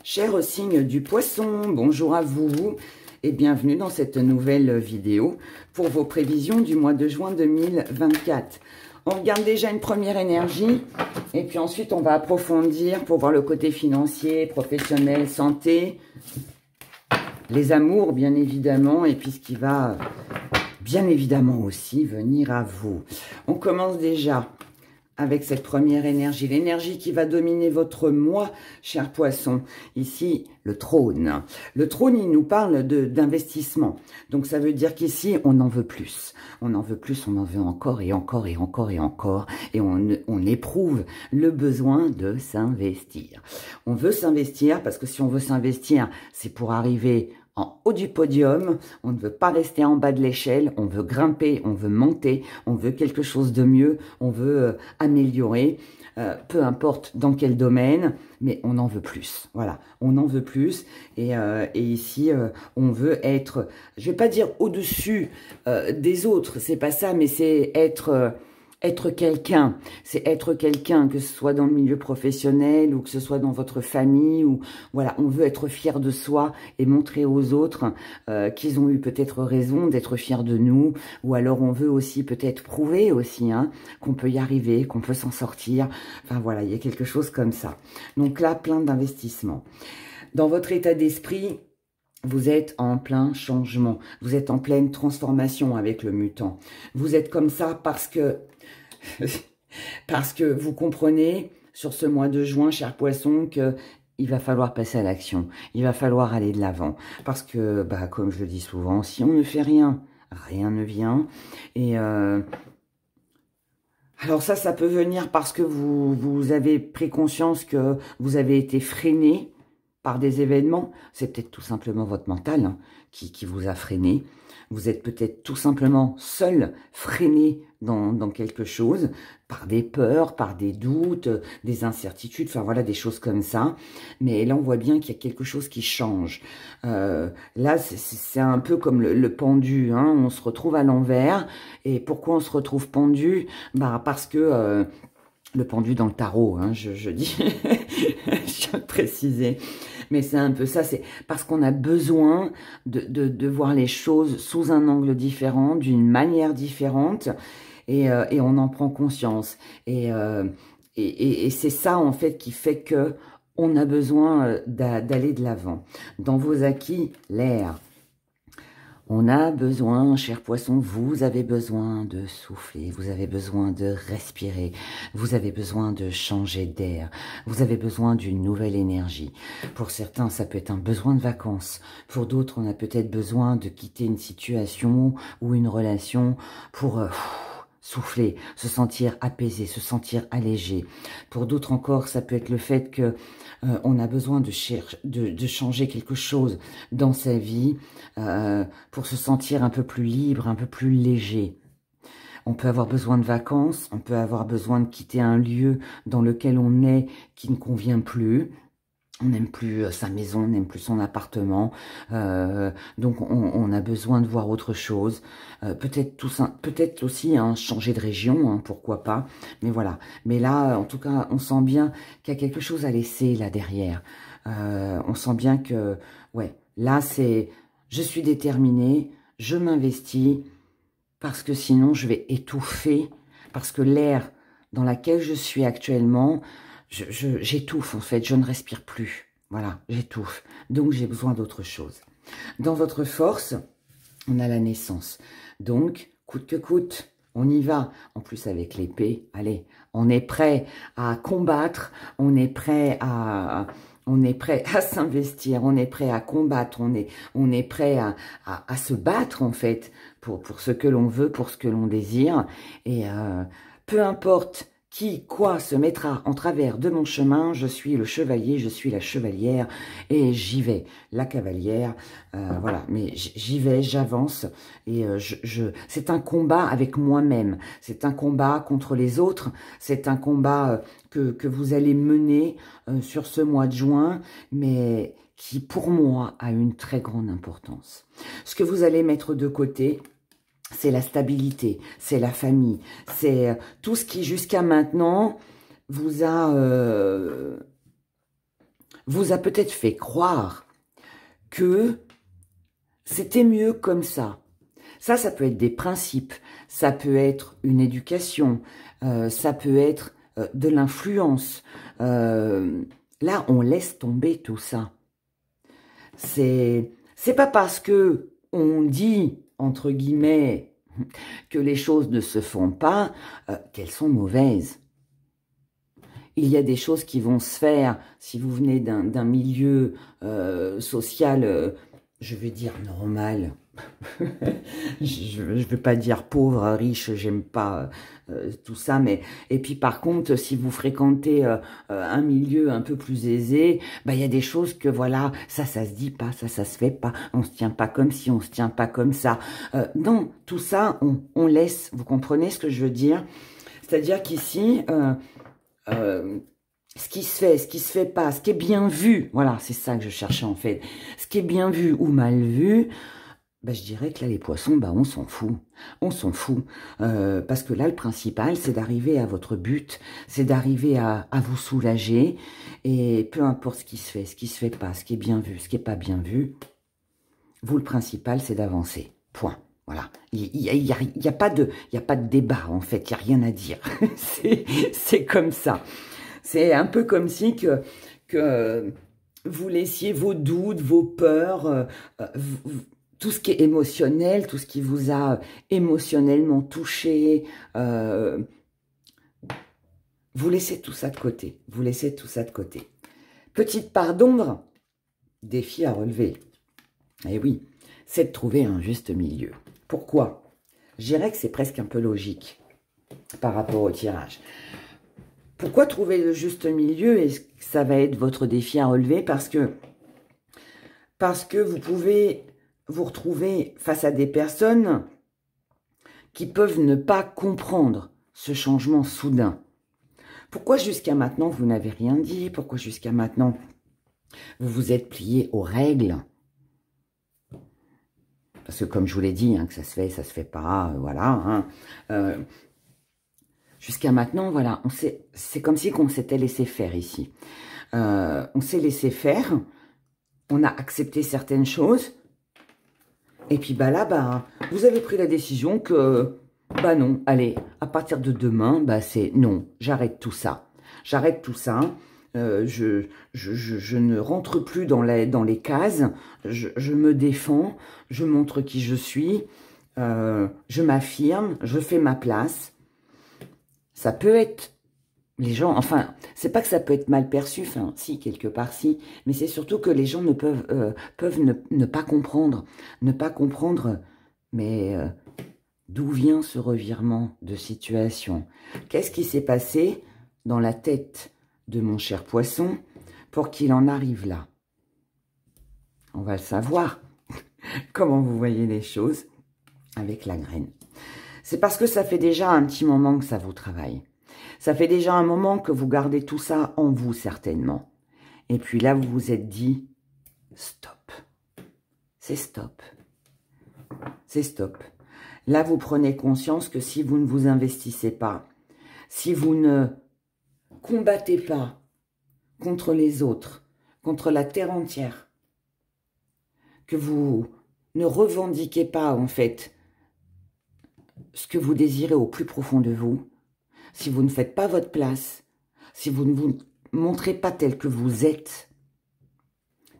Cher signe du poisson, bonjour à vous et bienvenue dans cette nouvelle vidéo pour vos prévisions du mois de juin 2024. On regarde déjà une première énergie et puis ensuite on va approfondir pour voir le côté financier, professionnel, santé, les amours bien évidemment et puis ce qui va bien évidemment aussi venir à vous. On commence déjà avec cette première énergie, l'énergie qui va dominer votre moi, cher poisson. Ici, le trône. Le trône, il nous parle d'investissement. Donc, ça veut dire qu'ici, on en veut plus. On en veut plus, on en veut encore et encore et encore et encore. Et on éprouve le besoin de s'investir. On veut s'investir parce que si on veut s'investir, c'est pour arriver en haut du podium, on ne veut pas rester en bas de l'échelle, on veut grimper, on veut monter, on veut quelque chose de mieux, on veut améliorer, peu importe dans quel domaine, mais on en veut plus. Voilà, on en veut plus. Et ici, on veut être, je vais pas dire au-dessus des autres, c'est pas ça, mais c'est être quelqu'un, c'est être quelqu'un, que ce soit dans le milieu professionnel ou que ce soit dans votre famille, ou voilà, on veut être fier de soi et montrer aux autres qu'ils ont eu peut-être raison d'être fiers de nous, ou alors on veut aussi peut-être prouver aussi qu'on peut y arriver, qu'on peut s'en sortir, enfin voilà, il y a quelque chose comme ça. Donc là, plein d'investissements. Dans votre état d'esprit, vous êtes en plein changement, vous êtes en pleine transformation avec le mutant. Vous êtes comme ça parce que vous comprenez sur ce mois de juin, cher poisson, que il va falloir passer à l'action. Il va falloir aller de l'avant. Parce que, bah, comme je le dis souvent, si on ne fait rien, rien ne vient. Et alors ça peut venir parce que vous avez pris conscience que vous avez été freiné par des événements. C'est peut-être tout simplement votre mental qui vous a freiné. Vous êtes peut-être tout simplement seul, freiné dans quelque chose, par des peurs, par des doutes, des incertitudes, enfin voilà, des choses comme ça. Mais là, on voit bien qu'il y a quelque chose qui change. Là, c'est un peu comme le pendu, on se retrouve à l'envers. Et pourquoi on se retrouve pendu? Bah, parce que le pendu dans le tarot, je dis, je viens de préciser. Mais c'est un peu ça, c'est parce qu'on a besoin de voir les choses sous un angle différent, d'une manière différente, et on en prend conscience. Et c'est ça, en fait, qui fait que on a besoin d'aller de l'avant. Dans vos acquis, l'air. On a besoin, cher poisson, vous avez besoin de souffler, vous avez besoin de respirer, vous avez besoin de changer d'air, vous avez besoin d'une nouvelle énergie. Pour certains, ça peut être un besoin de vacances. Pour d'autres, on a peut-être besoin de quitter une situation ou une relation pour souffler, se sentir apaisé, se sentir allégé. Pour d'autres encore, ça peut être le fait que on a besoin de changer quelque chose dans sa vie pour se sentir un peu plus libre, un peu plus léger. On peut avoir besoin de vacances, on peut avoir besoin de quitter un lieu dans lequel on est qui ne convient plus. On n'aime plus sa maison, on n'aime plus son appartement, donc on a besoin de voir autre chose. Peut-être aussi changer de région, pourquoi pas. Mais voilà. Mais là, en tout cas, on sent bien qu'il y a quelque chose à laisser là derrière. On sent bien que, ouais, là c'est, je suis déterminée, je m'investis parce que sinon je vais étouffer, parce que l'air dans laquelle je suis actuellement, j'étouffe en fait, je ne respire plus. Voilà, j'étouffe. Donc j'ai besoin d'autre chose. Dans votre force, on a la naissance. Donc, coûte que coûte, on y va. En plus avec l'épée, allez, on est prêt à combattre, on est prêt à s'investir, on est prêt à combattre, on est prêt à se battre en fait pour ce que l'on veut, pour ce que l'on désire. Et peu importe qui, quoi se mettra en travers de mon chemin, je suis le chevalier, je suis la chevalière, et j'y vais. La cavalière, voilà, mais j'y vais, j'avance, et c'est un combat avec moi-même, c'est un combat contre les autres, c'est un combat que vous allez mener sur ce mois de juin, mais qui, pour moi, a une très grande importance. Ce que vous allez mettre de côté, c'est la stabilité, c'est la famille, c'est tout ce qui jusqu'à maintenant vous a vous a peut-être fait croire que c'était mieux comme ça. Ça peut être des principes, ça peut être une éducation, ça peut être de l'influence. Là, on laisse tomber tout ça. C'est pas parce que on dit, entre guillemets, que les choses ne se font pas, qu'elles sont mauvaises. Il y a des choses qui vont se faire si vous venez d'un milieu social, je vais dire normal. Je ne veux pas dire pauvre, riche, j'aime pas tout ça, mais et puis par contre, si vous fréquentez un milieu un peu plus aisé, bah il y a des choses que voilà, ça se dit pas, ça se fait pas, on se tient pas comme ci, on se tient pas comme ça. Non, tout ça, on laisse, vous comprenez ce que je veux dire? C'est-à-dire qu'ici, ce qui se fait pas, ce qui est bien vu, voilà, c'est ça que je cherchais en fait, ce qui est bien vu ou mal vu, bah, je dirais que là, les poissons, bah, on s'en fout. On s'en fout. Parce que là, le principal, c'est d'arriver à votre but, c'est d'arriver à vous soulager. Et peu importe ce qui se fait pas, ce qui est bien vu, ce qui est pas bien vu, vous, le principal, c'est d'avancer. Point. Voilà. Il y a pas de débat, en fait. Il n'y a rien à dire. C'est comme ça. C'est un peu comme si que vous laissiez vos doutes, vos peurs, tout ce qui est émotionnel, tout ce qui vous a émotionnellement touché, vous laissez tout ça de côté. Vous laissez tout ça de côté. Petite part d'ombre, défi à relever. Et oui, c'est de trouver un juste milieu. Pourquoi? Je dirais que c'est presque un peu logique par rapport au tirage. Pourquoi trouver le juste milieu? Et ça va être votre défi à relever parce que vous pouvez vous retrouver face à des personnes qui peuvent ne pas comprendre ce changement soudain. Pourquoi jusqu'à maintenant vous n'avez rien dit? Pourquoi jusqu'à maintenant vous vous êtes plié aux règles? Parce que comme je vous l'ai dit, hein, que ça se fait pas, voilà. Hein, jusqu'à maintenant, voilà, c'est comme si on s'était laissé faire ici. On s'est laissé faire, on a accepté certaines choses. Et puis bah là, bah, vous avez pris la décision que, bah non, allez, à partir de demain, bah c'est non, j'arrête tout ça. J'arrête tout ça. Je ne rentre plus dans les cases. Je me défends, je montre qui je suis, je m'affirme, je fais ma place. Ça peut être les gens, enfin, c'est pas que ça peut être mal perçu, enfin, si, quelque part, si, mais c'est surtout que les gens ne peuvent ne pas comprendre, mais d'où vient ce revirement de situation? Qu'est-ce qui s'est passé dans la tête de mon cher poisson pour qu'il en arrive là? On va le savoir. Comment vous voyez les choses avec la graine? C'est parce que ça fait déjà un petit moment que ça vous travaille. Ça fait déjà un moment que vous gardez tout ça en vous, certainement. Et puis là, vous vous êtes dit, stop. C'est stop. C'est stop. Là, vous prenez conscience que si vous ne vous investissez pas, si vous ne combattez pas contre les autres, contre la terre entière, que vous ne revendiquez pas, en fait, ce que vous désirez au plus profond de vous, si vous ne faites pas votre place, si vous ne vous montrez pas tel que vous êtes,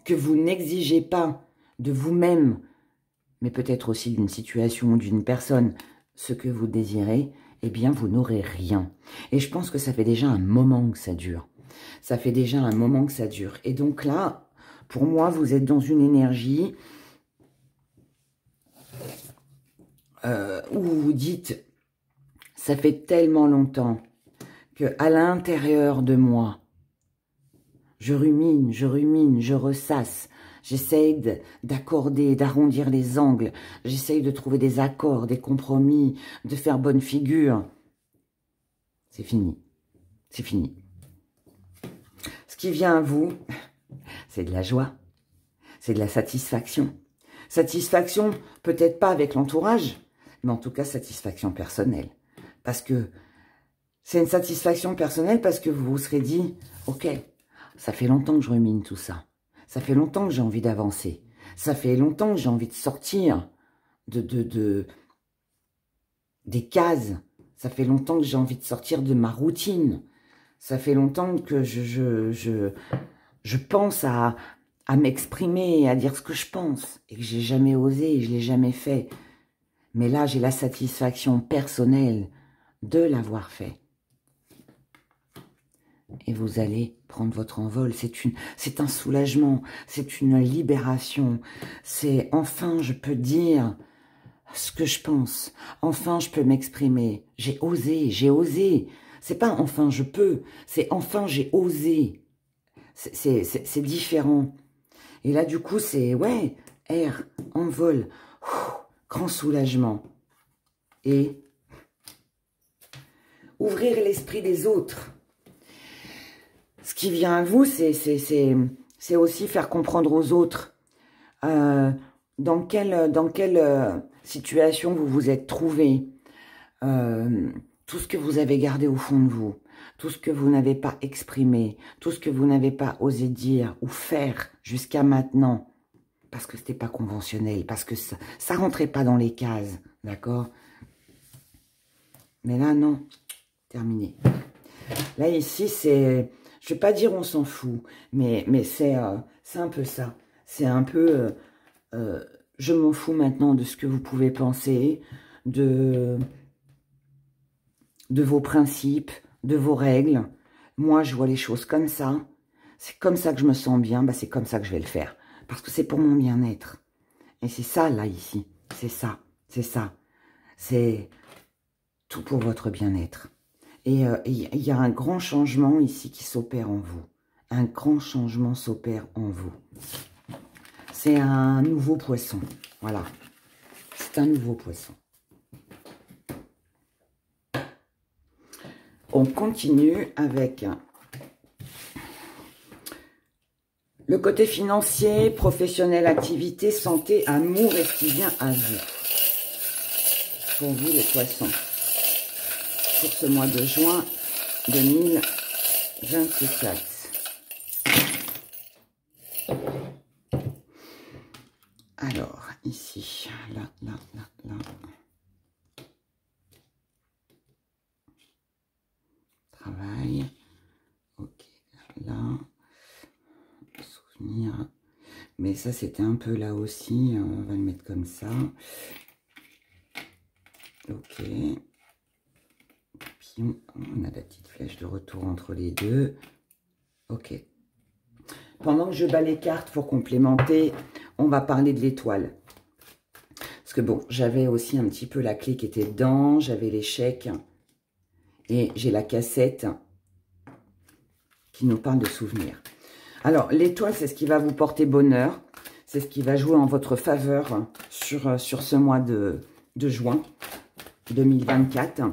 que vous n'exigez pas de vous-même, mais peut-être aussi d'une situation ou d'une personne, ce que vous désirez, eh bien, vous n'aurez rien. Et je pense que ça fait déjà un moment que ça dure. Ça fait déjà un moment que ça dure. Et donc là, pour moi, vous êtes dans une énergie où vous vous dites... Ça fait tellement longtemps que à l'intérieur de moi, je rumine, je ressasse. J'essaye d'accorder, d'arrondir les angles. J'essaye de trouver des accords, des compromis, de faire bonne figure. C'est fini. C'est fini. Ce qui vient à vous, c'est de la joie. C'est de la satisfaction. Satisfaction, peut-être pas avec l'entourage, mais en tout cas satisfaction personnelle. Parce que c'est une satisfaction personnelle parce que vous vous serez dit, ok, Ça fait longtemps que je rumine tout ça. Ça fait longtemps que j'ai envie d'avancer. Ça fait longtemps que j'ai envie de sortir des cases. Ça fait longtemps que j'ai envie de sortir de ma routine. Ça fait longtemps que je pense à m'exprimer et à dire ce que je pense. Et que j'ai jamais osé et je l'ai jamais fait. Mais là, j'ai la satisfaction personnelle de l'avoir fait. Et vous allez prendre votre envol. C'est un soulagement, c'est une libération. C'est enfin, je peux dire ce que je pense. Enfin, je peux m'exprimer. J'ai osé, j'ai osé. C'est pas enfin je peux, c'est enfin j'ai osé. C'est différent. Et là, du coup, c'est, ouais, air, envol, grand soulagement. Et ouvrir l'esprit des autres. Ce qui vient à vous, c'est aussi faire comprendre aux autres dans quelle situation vous vous êtes trouvé, tout ce que vous avez gardé au fond de vous, tout ce que vous n'avez pas exprimé, tout ce que vous n'avez pas osé dire ou faire jusqu'à maintenant, parce que c'était pas conventionnel, parce que ça rentrait pas dans les cases, d'accord? Mais là, non, terminé. Là, ici, c'est... Je ne vais pas dire on s'en fout, mais c'est un peu ça. C'est un peu, je m'en fous maintenant de ce que vous pouvez penser, de vos principes, de vos règles. Moi, je vois les choses comme ça. C'est comme ça que je me sens bien, bah, c'est comme ça que je vais le faire. Parce que c'est pour mon bien-être. Et c'est ça, là, ici. C'est ça, c'est ça. C'est tout pour votre bien-être. Et il y a un grand changement ici qui s'opère en vous. Un grand changement s'opère en vous. C'est un nouveau poisson. Voilà. C'est un nouveau poisson. On continue avec le côté financier, professionnel, activité, santé, amour et ce qui vient à vous. Pour vous, les poissons. Pour ce mois de juin 2024. Alors, ici, là. Travail. Ok, là. Souvenir. Mais ça, c'était un peu là aussi. On va le mettre comme ça. Ok. Puis on a la petite flèche de retour entre les deux. Ok. Pendant que je bats les cartes pour complémenter, on va parler de l'étoile. Parce que bon, j'avais aussi un petit peu la clé qui était dedans, j'avais l'échec et j'ai la cassette qui nous parle de souvenirs. Alors, l'étoile, c'est ce qui va vous porter bonheur. C'est ce qui va jouer en votre faveur sur ce mois de juin 2024.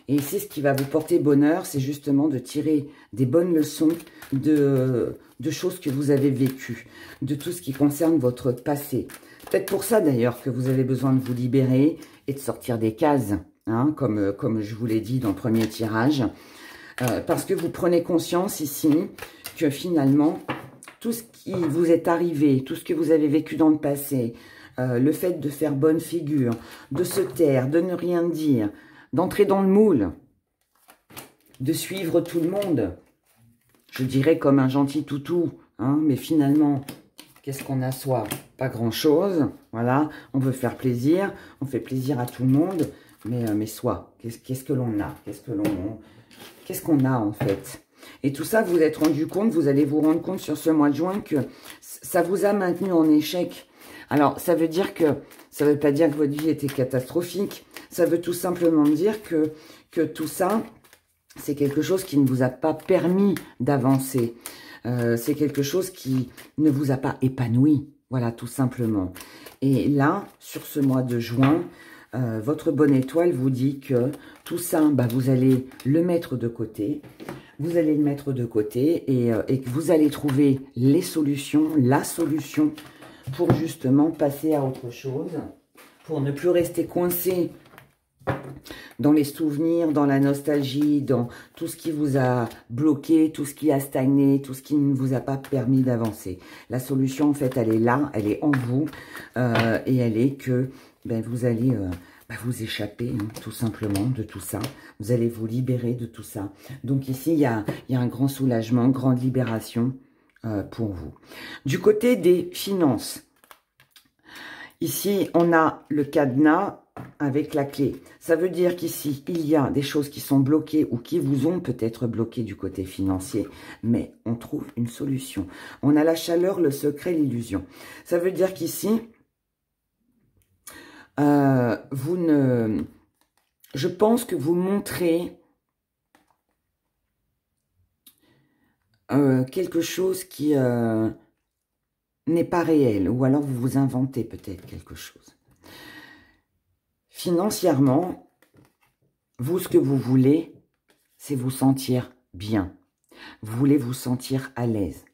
Et ici, ce qui va vous porter bonheur, c'est justement de tirer des bonnes leçons de choses que vous avez vécues, de tout ce qui concerne votre passé. Peut-être pour ça, d'ailleurs, que vous avez besoin de vous libérer et de sortir des cases, hein, comme je vous l'ai dit dans le premier tirage. Parce que vous prenez conscience ici que finalement, tout ce qui vous est arrivé, tout ce que vous avez vécu dans le passé, le fait de faire bonne figure, de se taire, de ne rien dire, d'entrer dans le moule, de suivre tout le monde, je dirais comme un gentil toutou, hein, mais finalement, qu'est-ce qu'on a soi? Pas grand-chose, voilà, on veut faire plaisir, on fait plaisir à tout le monde, mais soi, qu'est-ce que l'on a? Qu'est-ce qu'on a en fait? Et tout ça, vous vous êtes rendu compte, vous allez vous rendre compte sur ce mois de juin que ça vous a maintenu en échec. Alors, ça veut dire que, ça ne veut pas dire que votre vie était catastrophique, ça veut tout simplement dire que tout ça, c'est quelque chose qui ne vous a pas permis d'avancer. C'est quelque chose qui ne vous a pas épanoui. Voilà, tout simplement. Et là, sur ce mois de juin, votre bonne étoile vous dit que tout ça, bah, vous allez le mettre de côté. Vous allez le mettre de côté et que vous allez trouver les solutions, la solution pour justement passer à autre chose, pour ne plus rester coincé dans les souvenirs, dans la nostalgie, dans tout ce qui vous a bloqué, tout ce qui a stagné, tout ce qui ne vous a pas permis d'avancer. La solution, en fait, elle est là, elle est en vous, et elle est que vous allez vous échapper, hein, tout simplement, de tout ça. Vous allez vous libérer de tout ça. Donc ici, il y a un grand soulagement, grande libération pour vous. Du côté des finances, ici, on a le cadenas avec la clé. Ça veut dire qu'ici, il y a des choses qui sont bloquées ou qui vous ont peut-être bloqué du côté financier, mais on trouve une solution. On a la chaleur, le secret, l'illusion. Ça veut dire qu'ici, je pense que vous montrez quelque chose qui n'est pas réel, ou alors vous vous inventez peut-être quelque chose. Financièrement, vous, ce que vous voulez, c'est vous sentir bien. Vous voulez vous sentir à l'aise.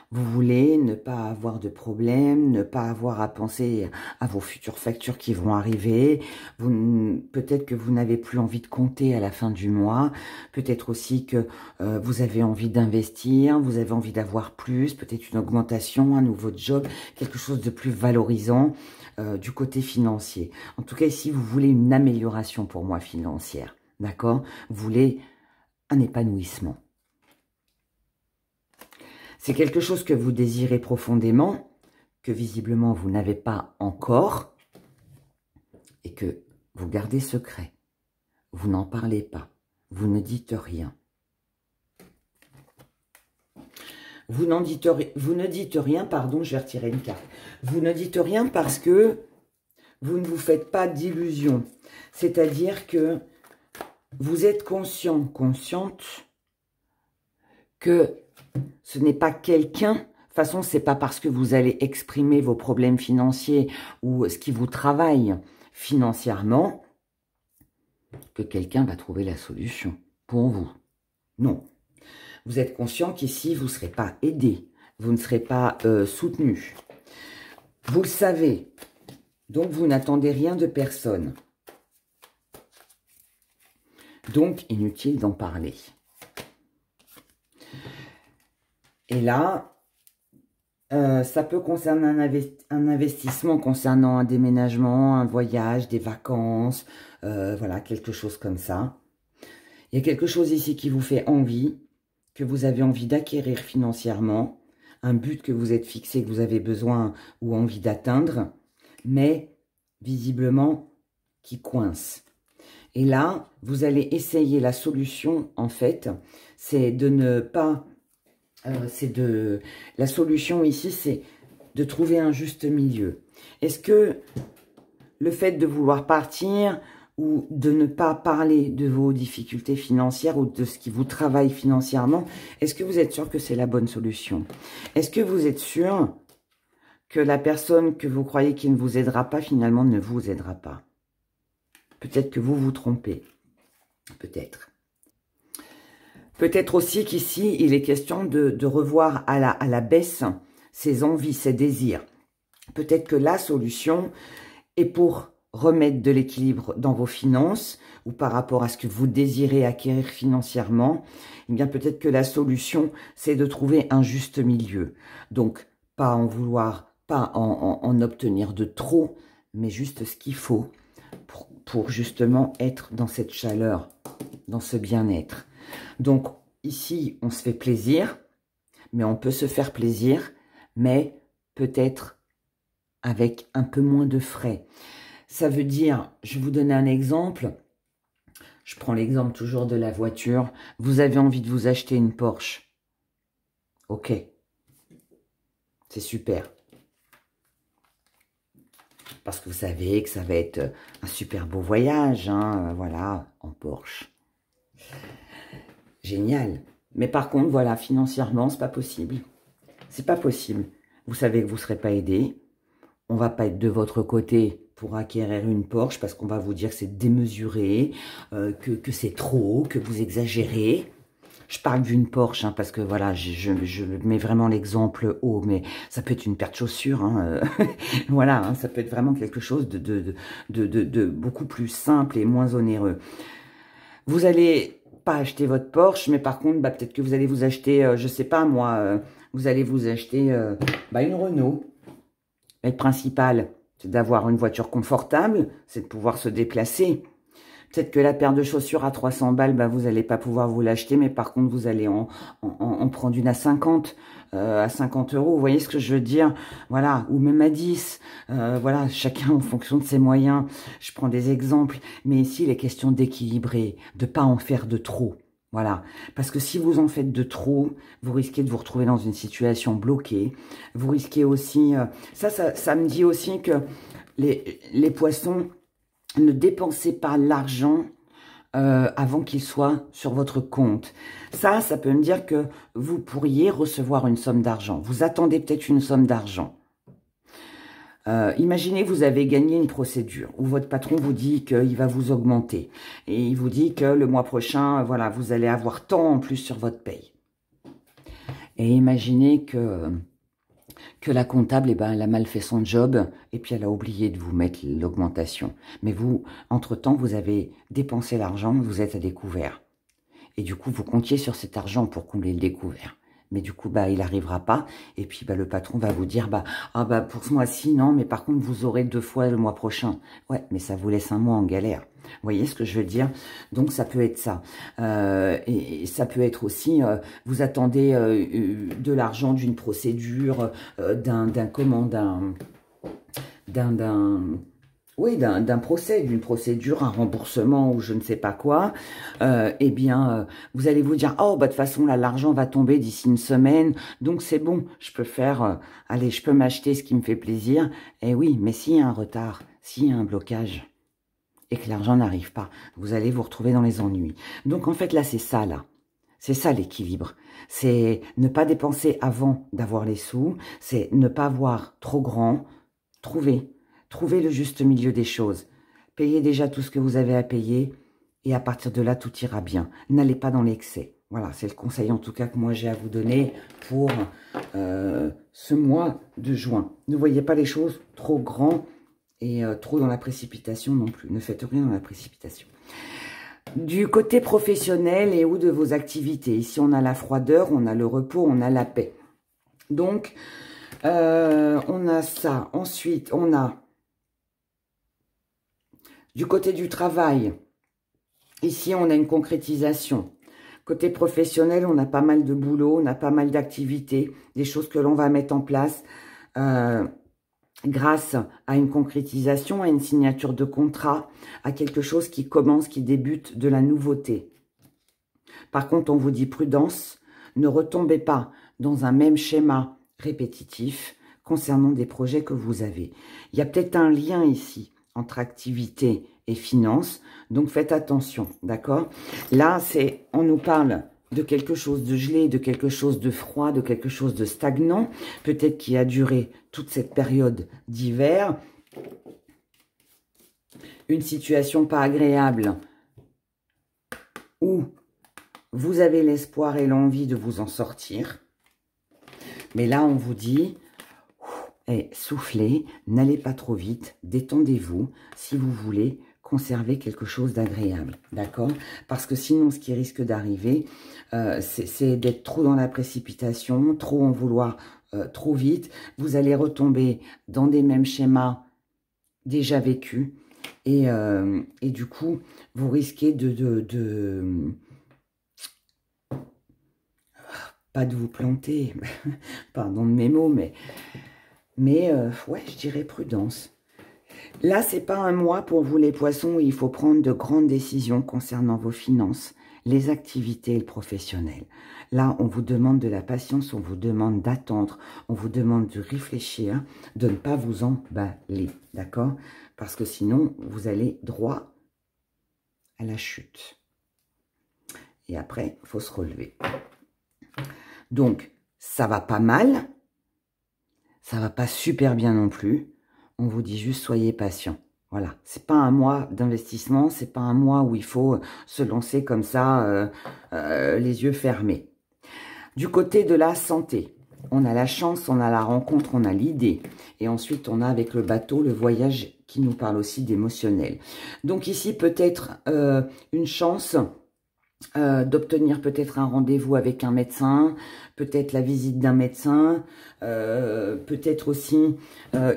Vous voulez ne pas avoir de problème, ne pas avoir à penser à vos futures factures qui vont arriver. Peut-être que vous n'avez plus envie de compter à la fin du mois. Peut-être aussi que vous avez envie d'investir, vous avez envie d'avoir plus, peut-être une augmentation, un nouveau job, quelque chose de plus valorisant du côté financier. En tout cas, ici, vous voulez une amélioration pour moi financière. D'accord? Vous voulez un épanouissement. C'est quelque chose que vous désirez profondément, que visiblement vous n'avez pas encore, et que vous gardez secret. Vous n'en parlez pas. Vous ne dites rien. Vous ne dites rien, pardon, je vais retirer une carte. Vous ne dites rien parce que vous ne vous faites pas d'illusions. C'est-à-dire que vous êtes conscient, consciente, que ce n'est pas quelqu'un, de toute façon, c'est pas parce que vous allez exprimer vos problèmes financiers ou ce qui vous travaille financièrement que quelqu'un va trouver la solution pour vous. Non. Vous êtes conscient qu'ici, vous ne serez pas aidé, vous ne serez pas soutenu. Vous le savez, donc vous n'attendez rien de personne. Donc, inutile d'en parler. Et là, ça peut concerner un investissement concernant un déménagement, un voyage, des vacances, voilà, quelque chose comme ça. Il y a quelque chose ici qui vous fait envie, que vous avez envie d'acquérir financièrement, un but que vous êtes fixé, que vous avez besoin ou envie d'atteindre, mais visiblement qui coince. Et là, vous allez essayer la solution, en fait, c'est de ne pas... la solution ici, c'est de trouver un juste milieu. Est-ce que le fait de vouloir partir ou de ne pas parler de vos difficultés financières ou de ce qui vous travaille financièrement, est-ce que vous êtes sûr que c'est la bonne solution? Est-ce que vous êtes sûr que la personne que vous croyez qui ne vous aidera pas, finalement, ne vous aidera pas? Peut-être que vous vous trompez. Peut-être. Peut-être aussi qu'ici, il est question de revoir à la baisse ses envies, ses désirs. Peut-être que la solution est pour remettre de l'équilibre dans vos finances ou par rapport à ce que vous désirez acquérir financièrement. Eh bien, peut-être que la solution, c'est de trouver un juste milieu. Donc, pas en vouloir, pas en obtenir de trop, mais juste ce qu'il faut pour justement être dans cette chaleur, dans ce bien-être. Donc, ici, on se fait plaisir, mais on peut se faire plaisir, mais peut-être avec un peu moins de frais. Ça veut dire, je vais vous donner un exemple. Je prends l'exemple toujours de la voiture. Vous avez envie de vous acheter une Porsche. Ok. C'est super. Parce que vous savez que ça va être un super beau voyage, hein, voilà, en Porsche. Génial. Mais par contre, voilà, financièrement, c'est pas possible. C'est pas possible. Vous savez que vous ne serez pas aidé. On va pas être de votre côté pour acquérir une Porsche parce qu'on va vous dire que c'est démesuré, que c'est trop, que vous exagérez. Je parle d'une Porsche, hein, parce que voilà, je mets vraiment l'exemple haut, mais ça peut être une paire de chaussures, hein, voilà, hein, ça peut être vraiment quelque chose de beaucoup plus simple et moins onéreux. Vous allez pas acheter votre Porsche, mais par contre, bah, peut-être que vous allez vous acheter, je sais pas moi, vous allez vous acheter bah, une Renault. Le principal, c'est d'avoir une voiture confortable, c'est de pouvoir se déplacer. Peut-être que la paire de chaussures à 300 balles, bah, vous n'allez pas pouvoir vous l'acheter, mais par contre, vous allez en prendre une à 50 euros. Vous voyez ce que je veux dire? Voilà, ou même à 10. Voilà, chacun en fonction de ses moyens. Je prends des exemples. Mais ici, il est question d'équilibrer, de pas en faire de trop. Voilà, parce que si vous en faites de trop, vous risquez de vous retrouver dans une situation bloquée. Vous risquez aussi... ça me dit aussi que les poissons... Ne dépensez pas l'argent avant qu'il soit sur votre compte. Ça peut me dire que vous pourriez recevoir une somme d'argent. Vous attendez peut-être une somme d'argent. Imaginez que vous avez gagné une procédure où votre patron vous dit qu'il va vous augmenter. Et il vous dit que le mois prochain, voilà, vous allez avoir tant en plus sur votre paye. Et imaginez que la comptable, eh ben, elle a mal fait son job et puis elle a oublié de vous mettre l'augmentation. Mais vous, entre-temps, vous avez dépensé l'argent, vous êtes à découvert. Et du coup, vous comptiez sur cet argent pour combler le découvert. Mais du coup, bah, il n'arrivera pas. Et puis, bah, le patron va vous dire, bah, ah, bah, pour ce mois-ci, non, mais par contre, vous aurez 2 fois le mois prochain. Ouais, mais ça vous laisse un mois en galère. Vous voyez ce que je veux dire? Donc, ça peut être ça. Et ça peut être aussi, vous attendez de l'argent d'une procédure, d'un procès, d'une procédure, un remboursement ou je ne sais pas quoi, eh bien, vous allez vous dire, oh, bah, de toute façon, là, l'argent va tomber d'ici une semaine, donc c'est bon, je peux faire, allez, je peux m'acheter ce qui me fait plaisir. Eh oui, mais s'il y a un retard, s'il y a un blocage, et que l'argent n'arrive pas, vous allez vous retrouver dans les ennuis. Donc, en fait, là, c'est ça, là. C'est ça, l'équilibre. C'est ne pas dépenser avant d'avoir les sous, c'est ne pas avoir trop grand, trouver le juste milieu des choses. Payez déjà tout ce que vous avez à payer et à partir de là, tout ira bien. N'allez pas dans l'excès. Voilà, c'est le conseil en tout cas que moi j'ai à vous donner pour ce mois de juin. Ne voyez pas les choses trop grands et trop dans la précipitation non plus. Ne faites rien dans la précipitation. Du côté professionnel et ou de vos activités. Ici, on a la froideur, on a le repos, on a la paix. Donc, on a ça. Ensuite, on a du côté du travail. Ici, on a une concrétisation. Côté professionnel, on a pas mal de boulot, on a pas mal d'activités, des choses que l'on va mettre en place grâce à une concrétisation, à une signature de contrat, à quelque chose qui commence, qui débute, de la nouveauté. Par contre, on vous dit prudence, ne retombez pas dans un même schéma répétitif concernant des projets que vous avez. Il y a peut-être un lien ici entre activité et finance, donc faites attention, d'accord? Là, on nous parle de quelque chose de gelé, de quelque chose de froid, de quelque chose de stagnant, peut-être qui a duré toute cette période d'hiver. Une situation pas agréable où vous avez l'espoir et l'envie de vous en sortir. Mais là, on vous dit, soufflez, n'allez pas trop vite, détendez-vous si vous voulez conserver quelque chose d'agréable, d'accord? Parce que sinon, ce qui risque d'arriver, c'est d'être trop dans la précipitation, trop en vouloir trop vite. Vous allez retomber dans des mêmes schémas déjà vécus et du coup, vous risquez pas de vous planter, pardon de mes mots, mais ouais, je dirais prudence. Là, c'est pas un mois pour vous les poissons où il faut prendre de grandes décisions concernant vos finances, les activités et le professionnel. Là, on vous demande de la patience, on vous demande d'attendre, on vous demande de réfléchir, de ne pas vous emballer, d'accord? Parce que sinon, vous allez droit à la chute. Et après, il faut se relever. Donc, ça va pas mal, ça va pas super bien non plus. On vous dit juste, soyez patient. Voilà, c'est pas un mois d'investissement, c'est pas un mois où il faut se lancer comme ça, les yeux fermés. Du côté de la santé, on a la chance, on a la rencontre, on a l'idée. Et ensuite, on a avec le bateau, le voyage qui nous parle aussi d'émotionnel. Donc ici, peut-être une chance d'obtenir peut-être un rendez-vous avec un médecin, peut-être la visite d'un médecin, peut-être aussi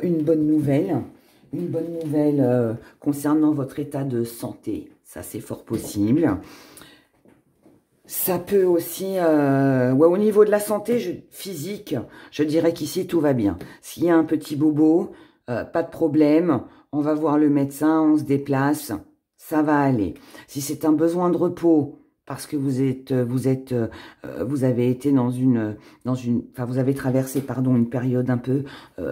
une bonne nouvelle. Une bonne nouvelle concernant votre état de santé. Ça, c'est fort possible. Ça peut aussi, ouais, au niveau de la santé physique, je dirais qu'ici, tout va bien. S'il y a un petit bobo, pas de problème. On va voir le médecin, on se déplace. Ça va aller. Si c'est un besoin de repos, parce que vous avez été enfin, vous avez traversé, pardon, une période un peu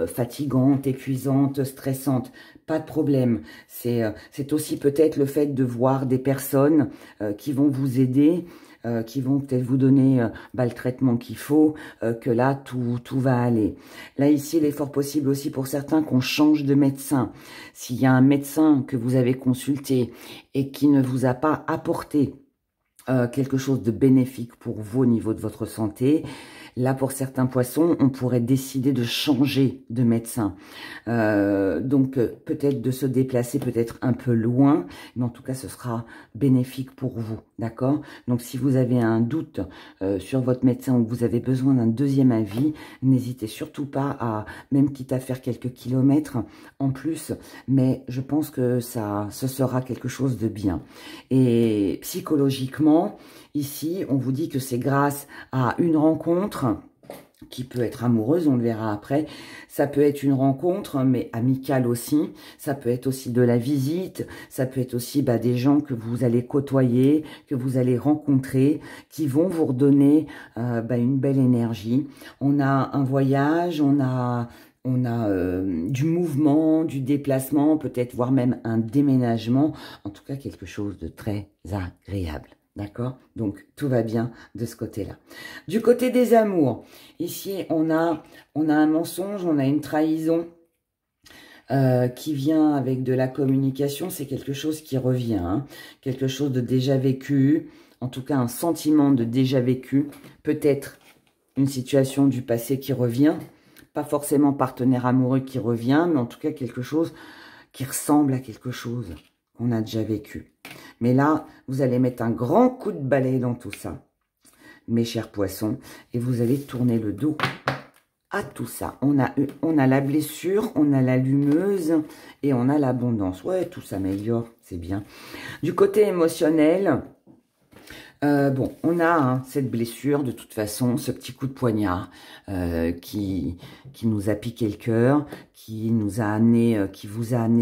fatigante, épuisante, stressante. Pas de problème. C'est aussi peut-être le fait de voir des personnes qui vont vous aider, qui vont peut-être vous donner le traitement qu'il faut, que là, tout va aller. Là, ici, il est fort possible aussi pour certains qu'on change de médecin. S'il y a un médecin que vous avez consulté et qui ne vous a pas apporté quelque chose de bénéfique pour vous au niveau de votre santé. Là, pour certains poissons, on pourrait décider de changer de médecin. Donc, peut-être de se déplacer peut-être un peu loin, mais en tout cas, ce sera bénéfique pour vous, d'accord? Donc, si vous avez un doute sur votre médecin ou que vous avez besoin d'un deuxième avis, n'hésitez surtout pas à, même quitte à faire quelques kilomètres en plus, mais je pense que ce sera quelque chose de bien. Et psychologiquement, ici, on vous dit que c'est grâce à une rencontre qui peut être amoureuse, on le verra après. Ça peut être une rencontre, mais amicale aussi. Ça peut être aussi de la visite. Ça peut être aussi des gens que vous allez côtoyer, que vous allez rencontrer, qui vont vous redonner une belle énergie. On a un voyage, on a du mouvement, du déplacement, peut-être voire même un déménagement. En tout cas, quelque chose de très agréable. D'accord? Donc, tout va bien de ce côté-là. Du côté des amours, ici, on a un mensonge, on a une trahison qui vient avec de la communication. C'est quelque chose qui revient, hein, quelque chose de déjà vécu, en tout cas un sentiment de déjà vécu, peut-être une situation du passé qui revient, pas forcément partenaire amoureux qui revient, mais en tout cas quelque chose qui ressemble à quelque chose qu'on a déjà vécu. Mais là, vous allez mettre un grand coup de balai dans tout ça, mes chers poissons, et vous allez tourner le dos à tout ça. On a la blessure, on a la lumeuse et on a l'abondance. Ouais, tout s'améliore, c'est bien. Du côté émotionnel, bon, on a cette blessure, de toute façon, ce petit coup de poignard qui nous a piqué le cœur, qui vous a amené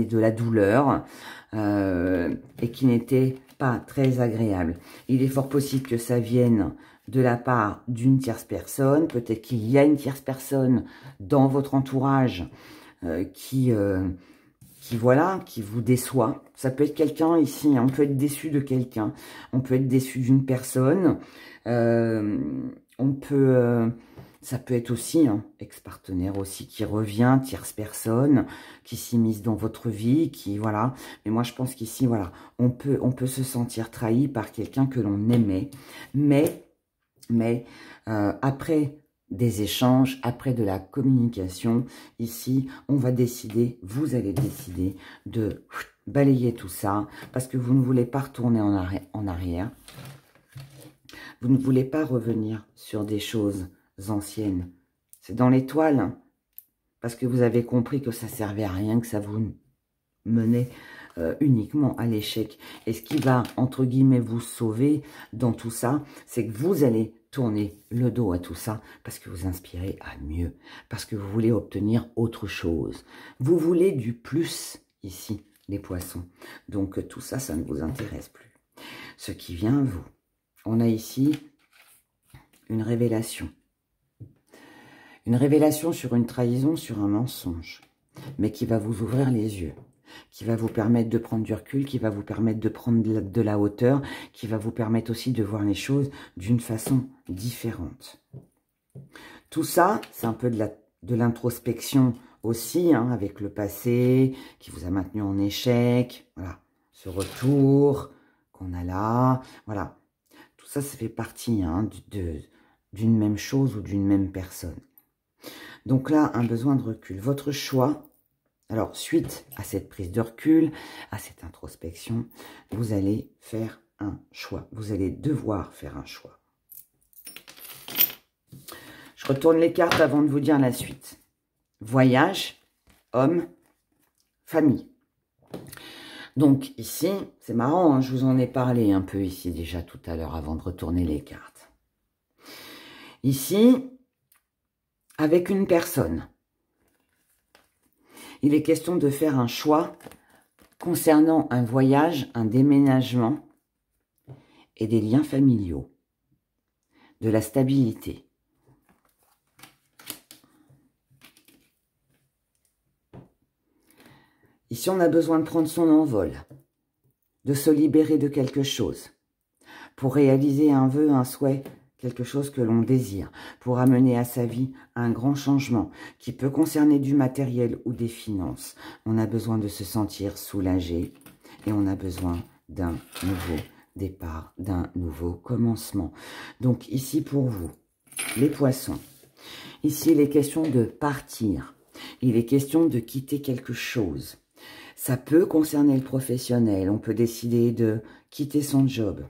de la douleur et qui n'était pas très agréable. Il est fort possible que ça vienne de la part d'une tierce personne. Peut-être qu'il y a une tierce personne dans votre entourage qui vous déçoit. Ça peut être quelqu'un ici, on peut être déçu de quelqu'un, on peut être déçu d'une personne, ça peut être aussi ex-partenaire aussi qui revient, tierce personne, qui s'immisce dans votre vie, qui voilà. Mais moi je pense qu'ici voilà, on peut se sentir trahi par quelqu'un que l'on aimait, mais après des échanges, après de la communication, ici, on va décider, vous allez décider de balayer tout ça, parce que vous ne voulez pas retourner en arrière. Vous ne voulez pas revenir sur des choses anciennes. C'est dans l'étoile, parce que vous avez compris que ça servait à rien, que ça vous menait uniquement à l'échec. Et ce qui va, entre guillemets, vous sauver dans tout ça, c'est que vous allez tourner le dos à tout ça parce que vous inspirez à mieux, parce que vous voulez obtenir autre chose. Vous voulez du plus ici, les poissons. Donc tout ça, ça ne vous intéresse plus. Ce qui vient à vous. On a ici une révélation. Une révélation sur une trahison, sur un mensonge, mais qui va vous ouvrir les yeux, qui va vous permettre de prendre du recul, qui va vous permettre de prendre de la hauteur, qui va vous permettre aussi de voir les choses d'une façon différente. Tout ça, c'est un peu de l'introspection aussi, hein, avec le passé, qui vous a maintenu en échec, voilà, ce retour qu'on a là, voilà. Tout ça, ça fait partie hein, d'une même chose ou d'une même personne. Donc là, un besoin de recul. Votre choix, alors suite à cette prise de recul, à cette introspection, vous allez faire un choix. Vous allez devoir faire un choix. Je retourne les cartes avant de vous dire la suite. Voyage, homme, famille. Donc ici, c'est marrant, hein, je vous en ai parlé un peu ici déjà tout à l'heure avant de retourner les cartes. Ici, avec une personne, il est question de faire un choix concernant un voyage, un déménagement et des liens familiaux, de la stabilité. Ici, on a besoin de prendre son envol, de se libérer de quelque chose, pour réaliser un vœu, un souhait, quelque chose que l'on désire, pour amener à sa vie un grand changement qui peut concerner du matériel ou des finances. On a besoin de se sentir soulagé et on a besoin d'un nouveau départ, d'un nouveau commencement. Donc ici pour vous, les poissons, ici il est question de partir, il est question de quitter quelque chose. Ça peut concerner le professionnel, on peut décider de quitter son job.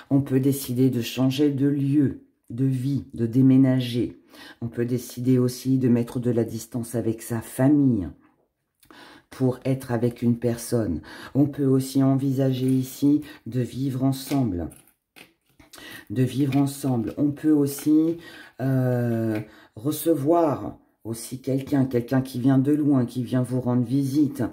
On peut décider de changer de lieu, de vie, de déménager. On peut décider aussi de mettre de la distance avec sa famille pour être avec une personne. On peut aussi envisager ici de vivre ensemble. De vivre ensemble. On peut aussi recevoir aussi quelqu'un qui vient de loin, qui vient vous rendre visite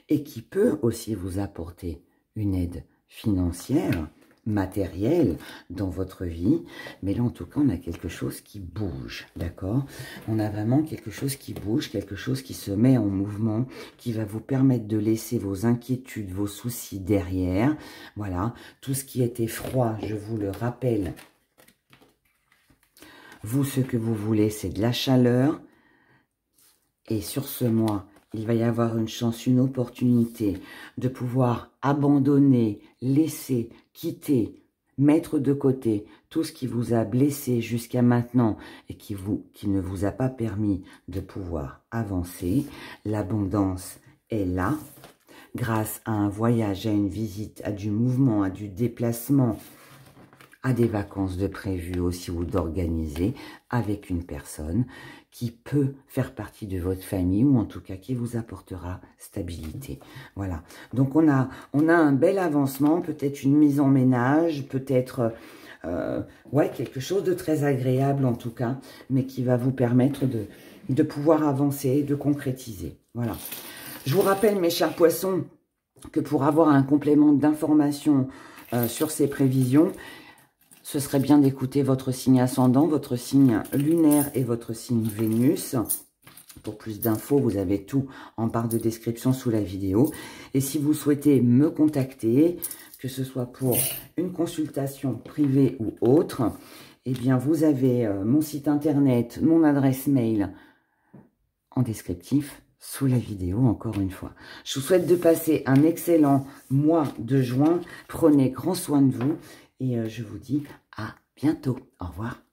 et qui peut aussi vous apporter une aide financière, matérielle dans votre vie. Mais là, en tout cas, on a quelque chose qui bouge, d'accord? On a vraiment quelque chose qui bouge, quelque chose qui se met en mouvement, qui va vous permettre de laisser vos inquiétudes, vos soucis derrière. Voilà, tout ce qui était froid, je vous le rappelle. Vous, ce que vous voulez, c'est de la chaleur. Et sur ce mois, il va y avoir une chance, une opportunité de pouvoir abandonner, laisser, quitter, mettre de côté tout ce qui vous a blessé jusqu'à maintenant et qui ne vous a pas permis de pouvoir avancer. L'abondance est là, grâce à un voyage, à une visite, à du mouvement, à du déplacement, à des vacances de prévues aussi ou d'organiser avec une personne qui peut faire partie de votre famille ou en tout cas qui vous apportera stabilité. Voilà. Donc on a un bel avancement, peut-être une mise en ménage, peut-être ouais, quelque chose de très agréable en tout cas, mais qui va vous permettre de pouvoir avancer, de concrétiser. Voilà. Je vous rappelle, mes chers poissons, que pour avoir un complément d'information sur ces prévisions, ce serait bien d'écouter votre signe ascendant, votre signe lunaire et votre signe Vénus. Pour plus d'infos, vous avez tout en barre de description sous la vidéo. Et si vous souhaitez me contacter, que ce soit pour une consultation privée ou autre, eh bien vous avez mon site internet, mon adresse mail en descriptif sous la vidéo encore une fois. Je vous souhaite de passer un excellent mois de juin. Prenez grand soin de vous. Et je vous dis à bientôt. Au revoir.